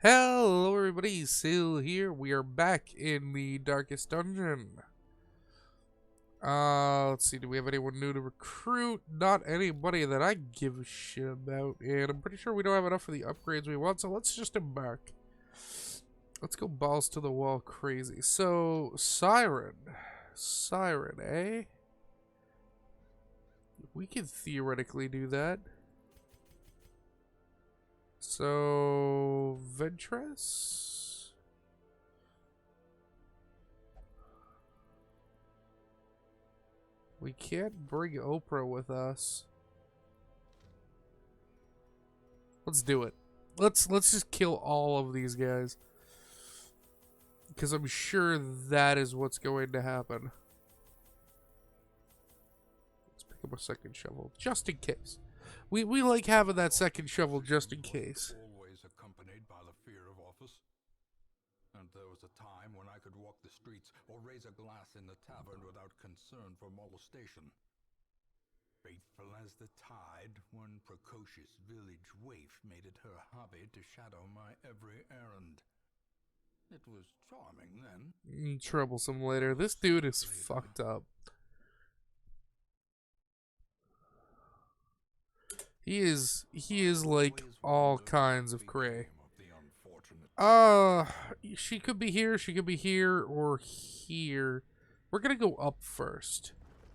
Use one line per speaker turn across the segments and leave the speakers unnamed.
Hello everybody, Sil here. We are back in the darkest dungeon. Let's see, do we have anyone new to recruit? Not anybody that I give a shit about, and I'm pretty sure we don't have enough for the upgrades we want, so let's just embark. Let's go balls to the wall crazy. So, Siren. Siren, eh? We could theoretically do that. So, Ventress? We can't bring Oprah with us. Let's do it. Let's just kill all of these guys. Because I'm sure that is what's going to happen. Let's pick up a second shovel, just in case. We like having that second shovel just in case.
Always accompanied by the fear of office. And there was a time when I could walk the streets or raise a glass in the tavern without concern for molestation. Faithful as the tide, one precocious village waif made it her hobby to shadow my every errand. It was charming then.
Troublesome later. This dude is fucked up. He is like all kinds of cray. She could be here, or here. We're gonna go up first.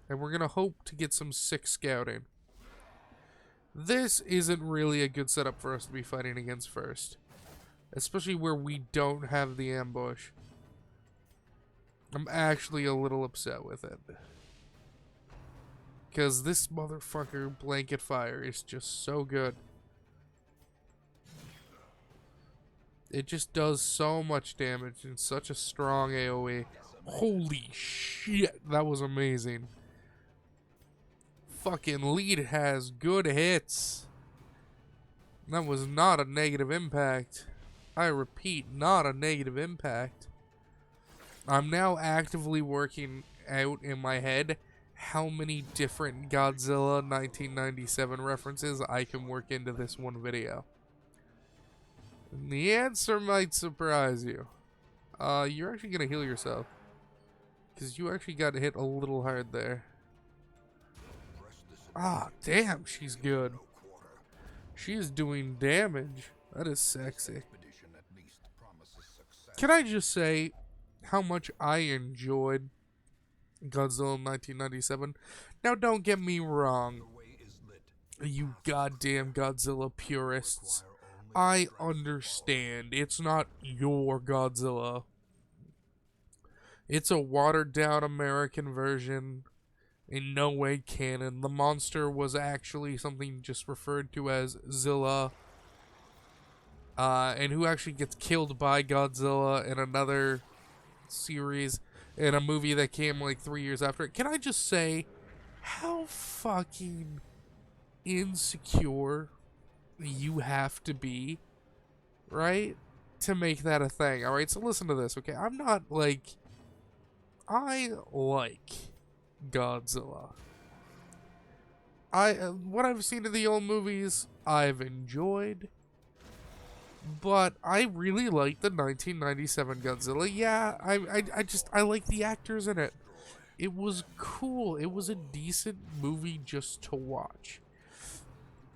And we're gonna hope to get some sick scouting. This isn't really a good setup for us to be fighting against first. Especially where we don't have the ambush. I'm actually a little upset with it. Because this motherfucker blanket fire is just so good. It just does so much damage and such a strong AoE. Holy shit, that was amazing. Fucking lead has good hits. That was not a negative impact. I repeat, not a negative impact. I'm now actively working out in my head how many different Godzilla 1997 references I can work into this one video. And the answer might surprise you. You're actually gonna heal yourself. Because you actually got hit a little hard there. Ah, damn, she's good. She is doing damage. That is sexy. Can I just say how much I enjoyed Godzilla 1997? Now, don't get me wrong, you goddamn Godzilla purists. I understand. It's not your Godzilla. It's a watered-down American version. In no way canon. The monster was actually something just referred to as Zilla. And who actually gets killed by Godzilla in another series in a movie that came like 3 years after it. Can I just say how fucking insecure you have to be, right, to make that a thing? Alright, so listen to this, okay? I'm not like... I like Godzilla. What I've seen in the old movies, I've enjoyed. But I really like the 1997 Godzilla. Yeah, I like the actors in it. It was cool. It was a decent movie just to watch.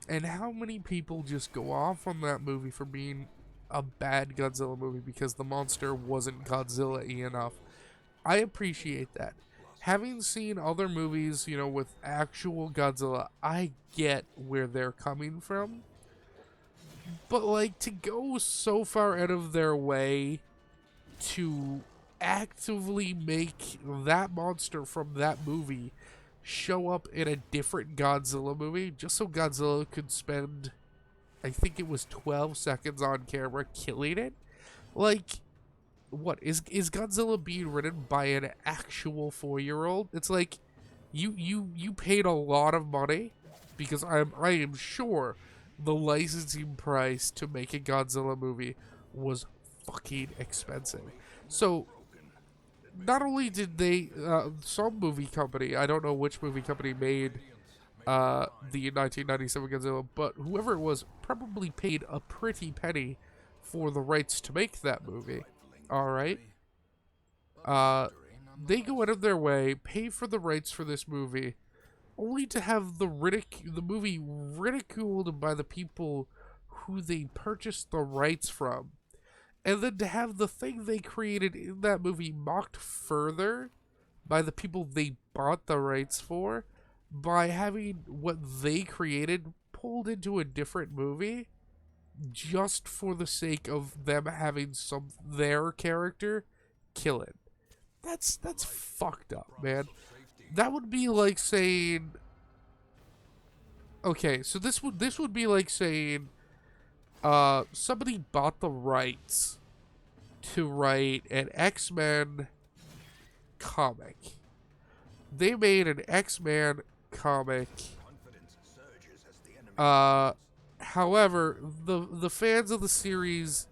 And how many people just go off on that movie for being a bad Godzilla movie because the monster wasn't Godzilla-y enough? I appreciate that. Having seen other movies, you know, with actual Godzilla, I get where they're coming from. But, like, to go so far out of their way to actively make that monster from that movie show up in a different Godzilla movie just so Godzilla could spend, I think it was 12 seconds on camera killing it? Like, what, is Godzilla being written by an actual 4-year-old? It's like, you paid a lot of money, because I am sure the licensing price to make a Godzilla movie was fucking expensive. So, not only did they, some movie company, I don't know which movie company made the 1997 Godzilla, but whoever it was probably paid a pretty penny for the rights to make that movie. All right. They go out of their way, pay for the rights for this movie, only to have the movie ridiculed by the people who they purchased the rights from, and then to have the thing they created in that movie mocked further by the people they bought the rights for, by having what they created pulled into a different movie just for the sake of them having their character kill it. That's fucked up, man. That would be like saying, okay, so this would be like saying somebody bought the rights to write an X-Men comic. They made an X-Men comic. However, the fans of the series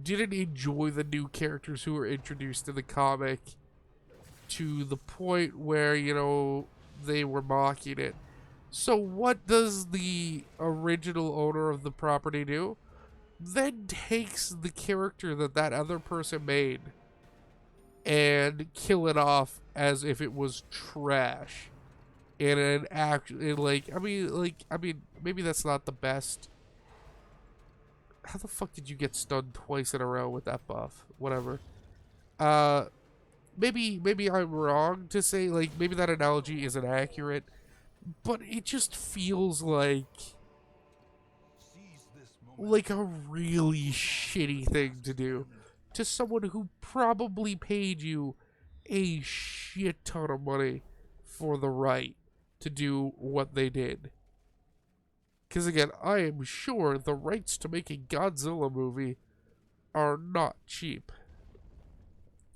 didn't enjoy the new characters who were introduced in the comic to the point where, you know, they were mocking it. So what does the original owner of the property do? Then takes the character that other person made and kill it off as if it was trash. In an act, I mean, maybe that's not the best. How the fuck did you get stunned twice in a row with that buff? Whatever. Maybe I'm wrong to say, like, maybe that analogy isn't accurate, but it just feels like a really shitty thing to do to someone who probably paid you a shit ton of money for the right to do what they did. Because again, I am sure the rights to make a Godzilla movie are not cheap.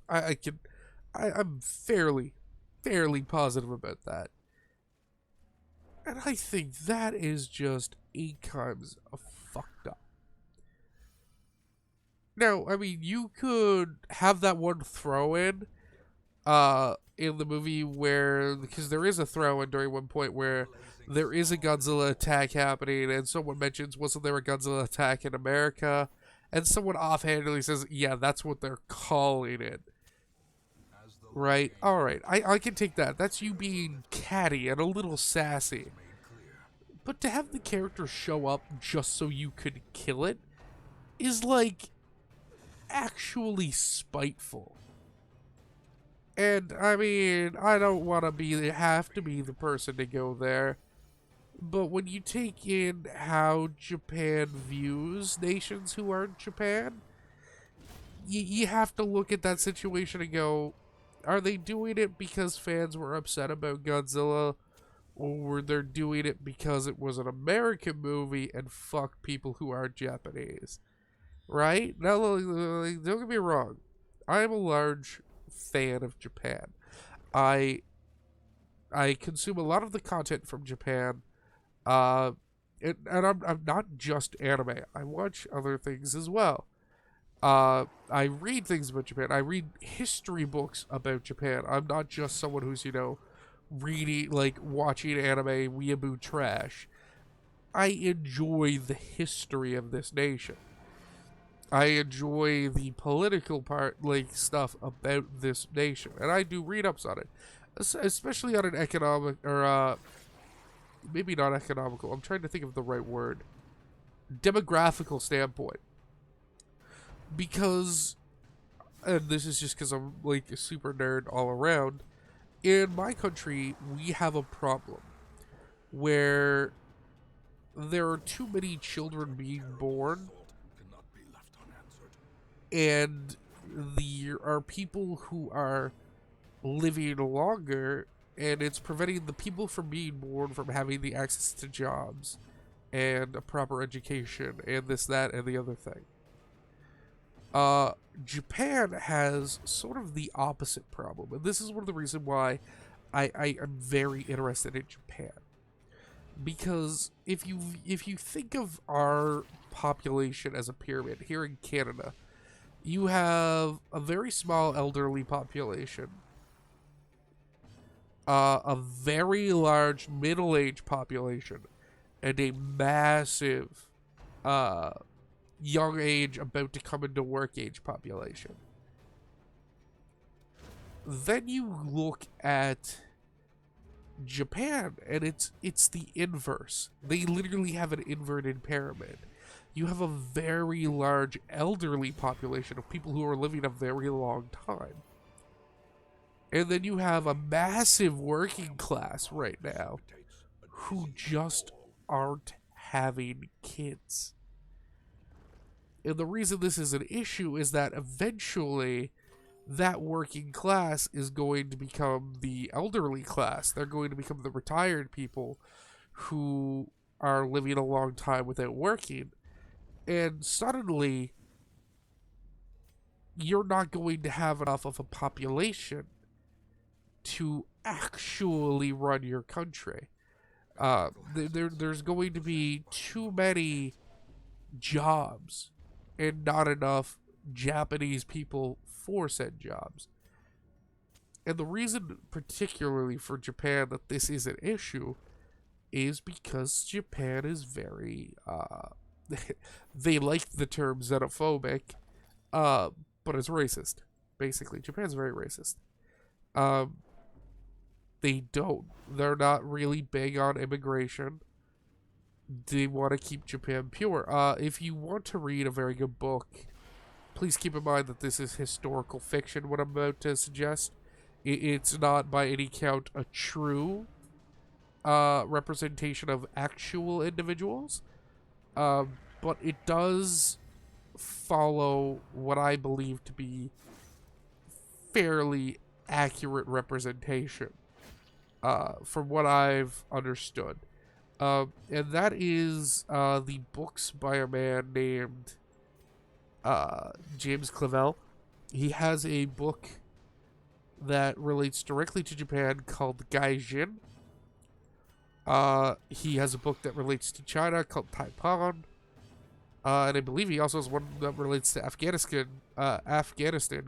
I'm fairly positive about that. And I think that is just 8 times fucked up. Now, I mean, you could have that one throw in the movie where, because there is a throw in during one point where there is a Godzilla attack happening, and someone mentions, wasn't there a Godzilla attack in America? And someone offhandedly says, yeah, that's what they're calling it. Right? Alright, I can take that. That's you being catty and a little sassy. But to have the character show up just so you could kill it is, like, actually spiteful. And, I mean, I don't want to have to be the person to go there. But when you take in how Japan views nations who aren't Japan, you have to look at that situation and go, are they doing it because fans were upset about Godzilla? Or were they doing it because it was an American movie and fuck people who are Japanese? Right? Now, don't get me wrong. I am a large fan of Japan. I consume a lot of the content from Japan. And I'm not just anime. I watch other things as well. I read things about Japan. I read history books about Japan. I'm not just someone who's, reading, watching anime weeaboo trash. I enjoy the history of this nation. I enjoy the political stuff about this nation. And I do read-ups on it. Especially on an economic, or, maybe not economical. I'm trying to think of the right word. Demographical standpoint. Because, and this is just because I'm, a super nerd all around, in my country, we have a problem where there are too many children being born, and there are people who are living longer, and it's preventing the people from being born from having the access to jobs and a proper education and this, that, and the other thing. Japan has sort of the opposite problem, and this is one of the reasons why I am very interested in Japan. Because if you think of our population as a pyramid here in Canada, you have a very small elderly population, a very large middle-aged population, and a massive young age about to come into work age population. Then you look at Japan, and it's the inverse. They literally have an inverted pyramid. You have a very large elderly population of people who are living a very long time. And then you have a massive working class right now who just aren't having kids. And the reason this is an issue is that eventually that working class is going to become the elderly class. They're going to become the retired people who are living a long time without working. And suddenly, you're not going to have enough of a population to actually run your country. There's going to be too many jobs and not enough Japanese people for said jobs. And the reason, particularly for Japan, that this is an issue is because Japan is very, they like the term xenophobic, but it's racist. Basically, Japan's very racist. They're not really big on immigration. They want to keep Japan pure. If you want to read a very good book, please keep in mind that this is historical fiction, what I'm about to suggest. It's not by any count a true representation of actual individuals, but it does follow what I believe to be fairly accurate representation from what I've understood. And that is the books by a man named James Clavell. He has a book that relates directly to Japan called Gaijin. He has a book that relates to China called Taipan. And I believe he also has one that relates to Afghanistan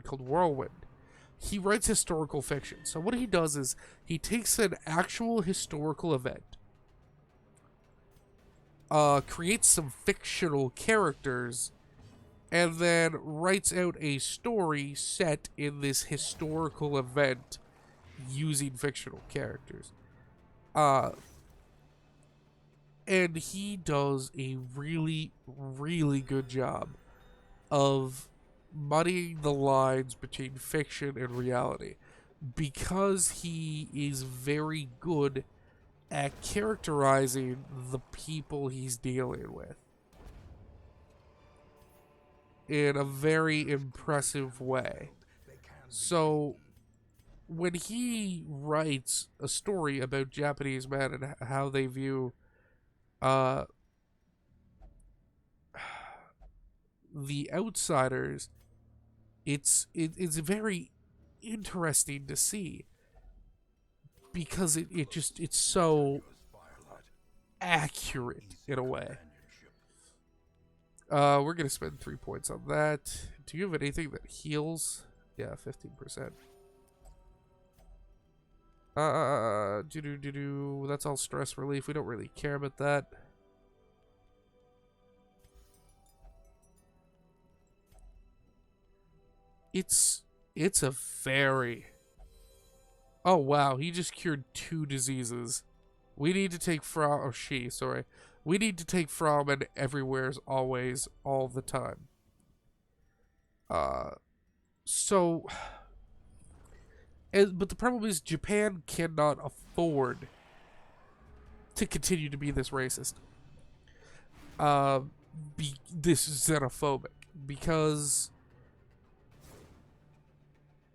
called Whirlwind. He writes historical fiction. So what he does is he takes an actual historical event, creates some fictional characters, and then writes out a story set in this historical event using fictional characters. And he does a really, really good job of muddying the lines between fiction and reality, because he is very good at characterizing the people he's dealing with in a very impressive way. So when he writes a story about Japanese men and how they view the outsiders, it's very interesting to see, because it's so accurate in a way. We're gonna spend 3 points on that. Do you have anything that heals? Yeah, 15%. That's all stress relief. We don't really care about that. It's a very... Oh, wow. He just cured 2 diseases. We need to take from... Oh, she, sorry. We need to take from and everywhere's always, all the time. So... But the problem is Japan cannot afford to continue to be this racist. This xenophobic. Because...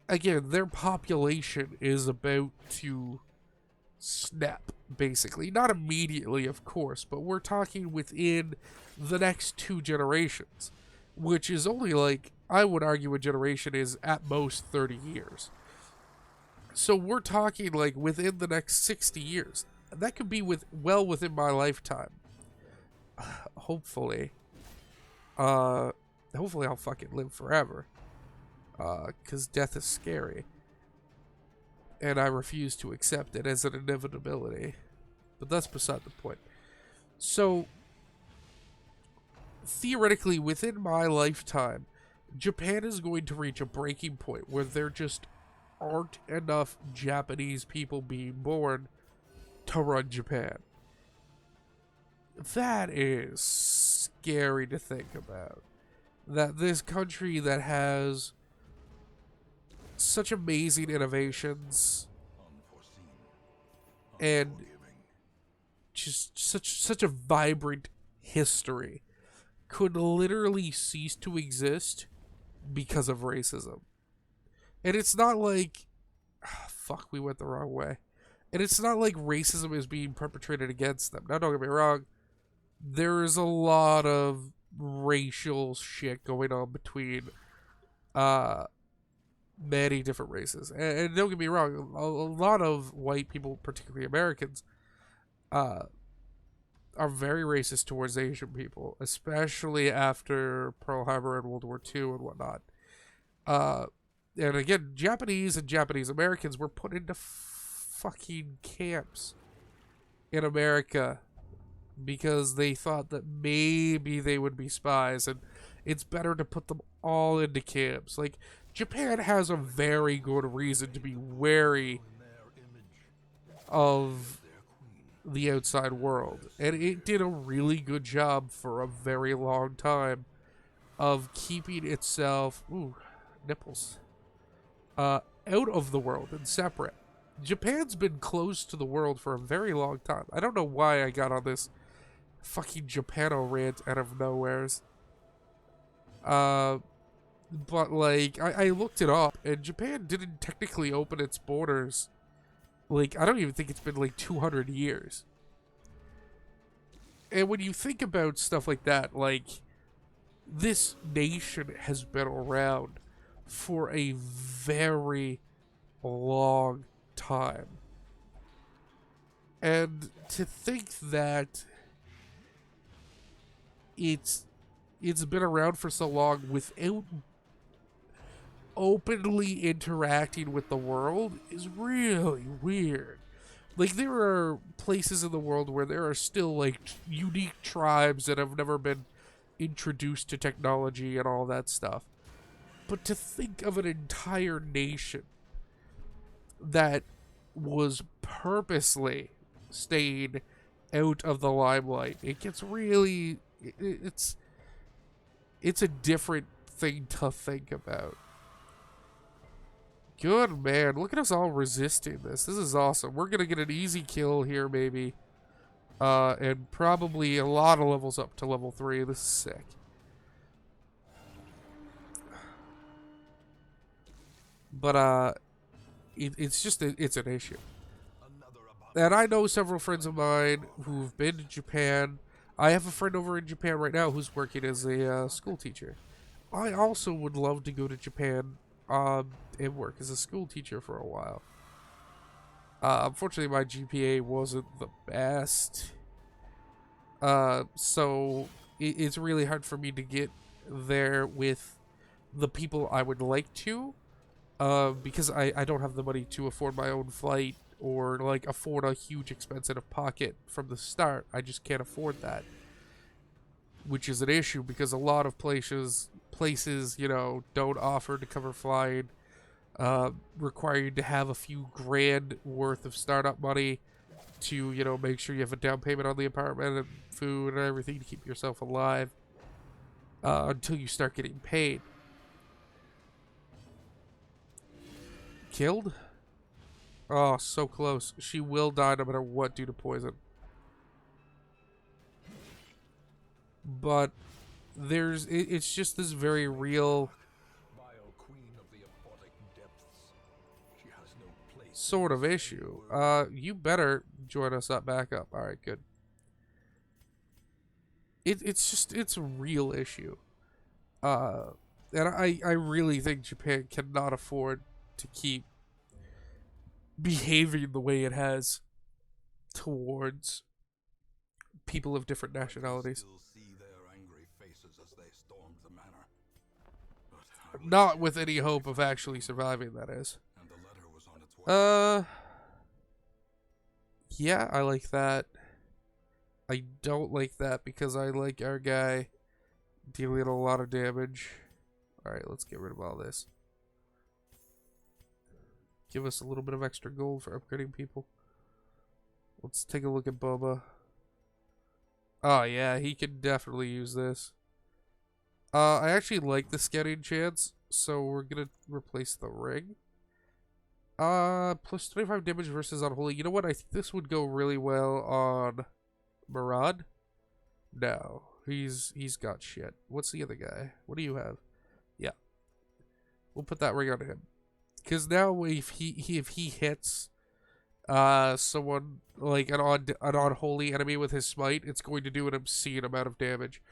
Again, their population is about to snap, basically. Not immediately, of course, but we're talking within the next 2 generations, which is only like, I would argue a generation is at most 30 years. So we're talking like within the next 60 years. That could be well within my lifetime. Hopefully. Hopefully I'll fucking live forever. Because death is scary. And I refuse to accept it as an inevitability. But that's beside the point. So, theoretically, within my lifetime, Japan is going to reach a breaking point where there just aren't enough Japanese people being born to run Japan. That is scary to think about. That this country that has such amazing innovations and just such a vibrant history could literally cease to exist because of racism. And it's not like fuck, we went the wrong way. And it's not like racism is being perpetrated against them. Now, don't get me wrong. There is a lot of racial shit going on between many different races. And don't get me wrong, a lot of white people, particularly Americans, are very racist towards Asian people, especially after Pearl Harbor and World War II and whatnot. And again, Japanese and Japanese Americans were put into fucking camps in America because they thought that maybe they would be spies, and it's better to put them all into camps. Like, Japan has a very good reason to be wary of the outside world, and it did a really good job for a very long time of keeping itself nipples out of the world and separate. Japan's been close to the world for a very long time. I don't know why I got on this fucking Japano rant out of nowheres. But like, I looked it up, and Japan didn't technically open its borders. Like, I don't even think it's been like 200 years. And when you think about stuff like that, like, this nation has been around for a very long time. And to think that it's been around for so long without openly interacting with the world is really weird. Like, there are places in the world where there are still, like, unique tribes that have never been introduced to technology and all that stuff. But to think of an entire nation that was purposely staying out of the limelight, it gets really... It's a different thing to think about. Good, man. Look at us all resisting this. This is awesome. We're going to get an easy kill here, maybe. And probably a lot of levels up to level 3. This is sick. But, it's just, it's an issue. And I know several friends of mine who've been to Japan. I have a friend over in Japan right now who's working as a school teacher. I also would love to go to Japan and work as a school teacher for a while. Unfortunately, my GPA wasn't the best. So it's really hard for me to get there with the people I would like to. Because I don't have the money to afford my own flight or, like, afford a huge expense out of pocket from the start. I just can't afford that. Which is an issue because a lot of places, you know, don't offer to cover flying. Require you to have a few grand worth of startup money to, you know, make sure you have a down payment on the apartment and food and everything to keep yourself alive. Until you start getting paid. Killed? Oh, so close. She will die no matter what due to poison. But it's just this very real sort of issue. You better join us up back up. Alright, good. It's a real issue. And I really think Japan cannot afford to keep behaving the way it has towards people of different nationalities. Not with any hope of actually surviving, that is. Yeah, I like that. I don't like that because I like our guy dealing a lot of damage. Alright, let's get rid of all this. Give us a little bit of extra gold for upgrading people. Let's take a look at Boba. Oh yeah, he could definitely use this. I actually like the scouting chance, so we're gonna replace the ring. Plus 25 damage versus Unholy. You know what? I think this would go really well on Murad. No, he's got shit. What's the other guy? What do you have? Yeah, we'll put that ring on him. Because now if he hits someone like an unholy enemy with his smite, it's going to do an obscene amount of damage.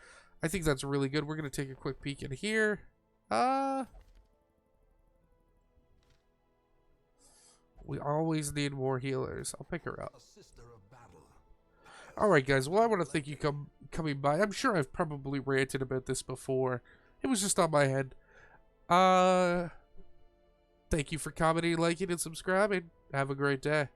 I think that's really good. We're gonna take a quick peek in here. We always need more healers. I'll pick her up. Alright guys, well I want to thank you coming by. I'm sure I've probably ranted about this before. It was just on my head. Thank you for commenting, liking, and subscribing. Have a great day.